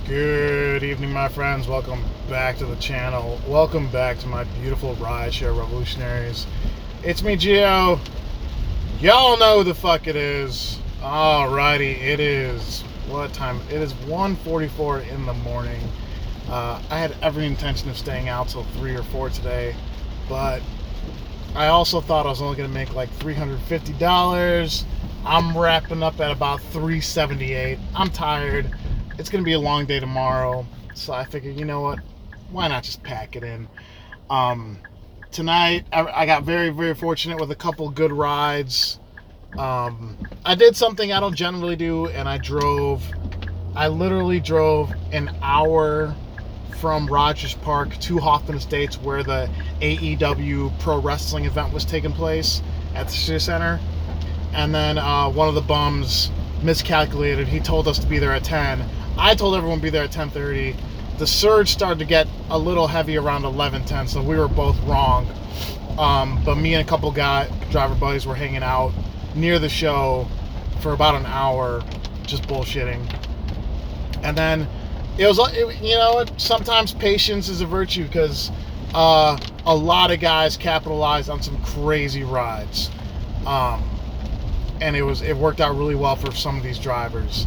Good evening, my friends. Welcome back to the channel. Welcome back to my beautiful rideshare revolutionaries. It's me, Gio. Y'all know who the fuck it is. Alrighty, it is what time? It is 1:44 in the morning. I had every intention of staying out till 3 or 4 today, but I also thought I was only going to make like $350. I'm wrapping up at about $378. I'm tired. It's going to be a long day tomorrow, so I figured, you know what? Why not just pack it in? Tonight, I got very, very fortunate with a couple good rides. I did something I don't generally do, and I literally drove an hour from Rogers Park to Hoffman Estates, where the AEW Pro Wrestling event was taking place at the City Center. And then one of the bums miscalculated. He told us to be there at 10. I told everyone to be there at 10:30. The surge started to get a little heavy around 11:10, so we were both wrong. But me and a couple driver buddies were hanging out near the show for about an hour, just bullshitting. And then sometimes patience is a virtue, because a lot of guys capitalized on some crazy rides. And it worked out really well for some of these drivers.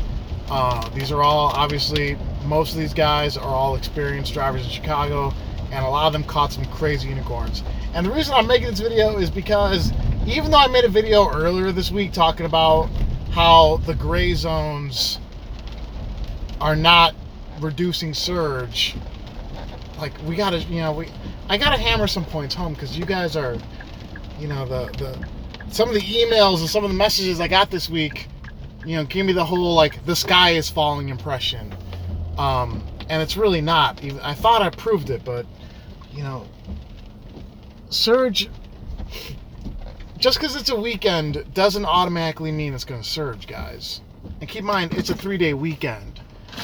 These are all, obviously, most of these guys are all experienced drivers in Chicago, and a lot of them caught some crazy unicorns. And the reason I'm making this video is because even though I made a video earlier this week talking about how the gray zones are not reducing surge, like, we gotta, I gotta hammer some points home, because you guys are, some of the emails and some of the messages I got this week, give me the whole, like, the sky is falling impression. And it's really not. I thought I proved it, but, surge, just because it's a weekend doesn't automatically mean it's going to surge, guys. And keep in mind, it's a 3-day weekend.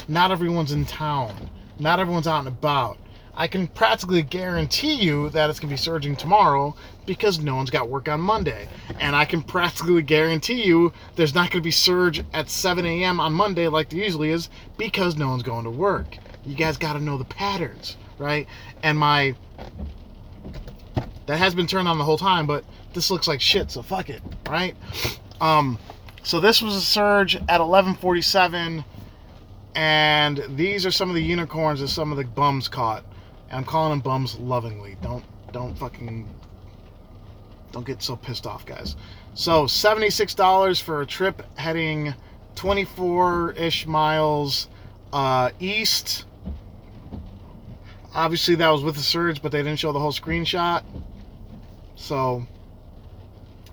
Not everyone's in town. Not everyone's out and about. I can practically guarantee you that it's going to be surging tomorrow, because no one's got work on Monday. And I can practically guarantee you there's not going to be surge at 7 a.m. on Monday like there usually is, because no one's going to work. You guys got to know the patterns, right? And that has been turned on the whole time, but this looks like shit, so fuck it, right? So this was a surge at 11:47, and these are some of the unicorns that some of the bums caught. And I'm calling them bums lovingly. Don't get so pissed off, guys. So $76 for a trip heading 24-ish miles east. Obviously that was with the surge, but they didn't show the whole screenshot. So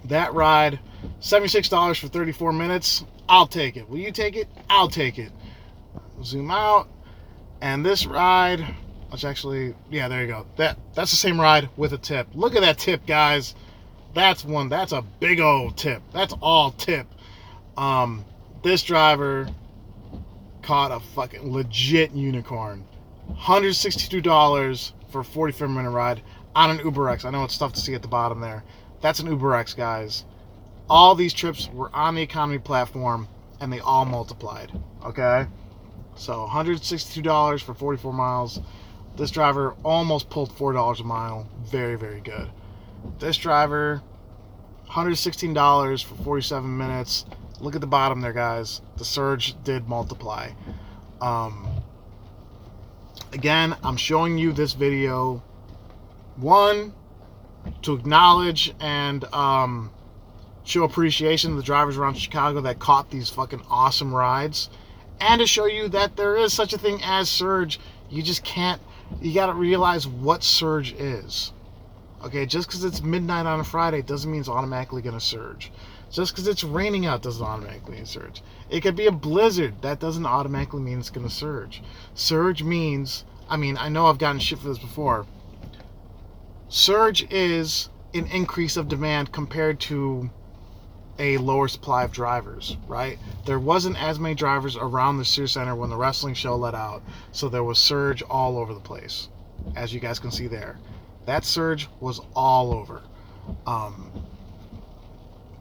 that ride, $76 for 34 minutes. I'll take it. Will you take it? I'll take it. Zoom out. And this ride, which actually, yeah, there you go. That's the same ride with a tip. Look at that tip, guys. That's a big old tip. That's all tip. This driver caught a fucking legit unicorn. $162 for a 45-minute ride on an UberX. I know it's tough to see at the bottom there. That's an UberX, guys. All these trips were on the economy platform, and they all multiplied. Okay? So $162 for 44 miles. This driver almost pulled $4 a mile. Very, very good. This driver, $116 for 47 minutes. Look at the bottom there, guys. The surge did multiply. Again, I'm showing you this video, one, to acknowledge and show appreciation to the drivers around Chicago that caught these fucking awesome rides, and to show you that there is such a thing as surge. You just can't, you got to realize what surge is. Okay, just because it's midnight on a Friday doesn't mean it's automatically going to surge. Just because it's raining out doesn't automatically mean surge. It could be a blizzard. That doesn't automatically mean it's going to surge. Surge means, I know I've gotten shit for this before. Surge is an increase of demand compared to a lower supply of drivers, right? There wasn't as many drivers around the Sears Center when the wrestling show let out, so there was surge all over the place, as you guys can see there. That surge was all over.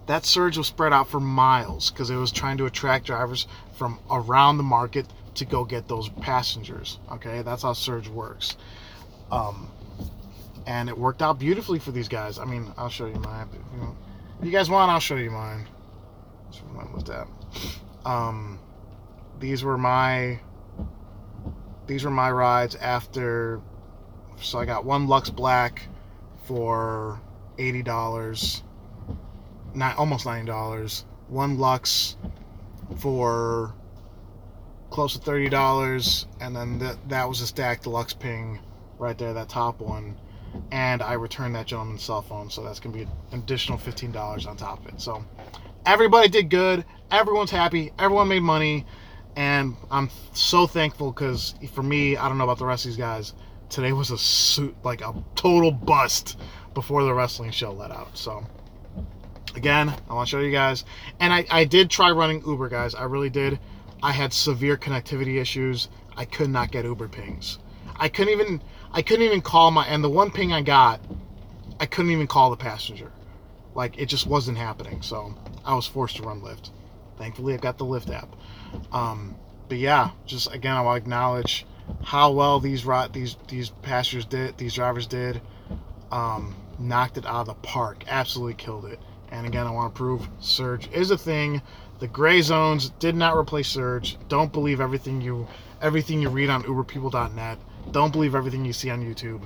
That surge was spread out for miles, because it was trying to attract drivers from around the market to go get those passengers. Okay, that's how Surge works. And it worked out beautifully for these guys. I mean, I'll show you mine. If you guys want, I'll show you mine. What was that? These were my rides after. So I got one Lux Black for $80, almost $90. One Lux for close to $30, and then that was a stacked deluxe ping right there, that top one. And I returned that gentleman's cell phone, so that's gonna be an additional $15 on top of it. So everybody did good, everyone's happy, everyone made money, and I'm so thankful, because for me, I don't know about the rest of these guys, today was a total bust before the wrestling show let out. So again, I want to show you guys, and I did try running Uber, guys. I really did. I had severe connectivity issues. I could not get Uber pings. I couldn't even call and the one ping I got, I couldn't even call the passenger. Like, it just wasn't happening. So I was forced to run Lyft. Thankfully, I got the Lyft app. But yeah, just again, I want to acknowledge how well these passengers did, these drivers did. Knocked it out of the park. Absolutely killed it. And again, I want to prove Surge is a thing. The gray zones did not replace Surge. Don't believe everything you read on uberpeople.net. Don't believe everything you see on YouTube.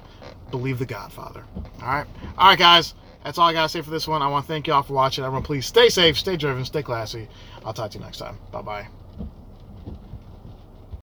Believe the Godfather. All right, guys. That's all I gotta say for this one. I want to thank you all for watching. Everyone, please stay safe, stay driven, stay classy. I'll talk to you next time. Bye-bye.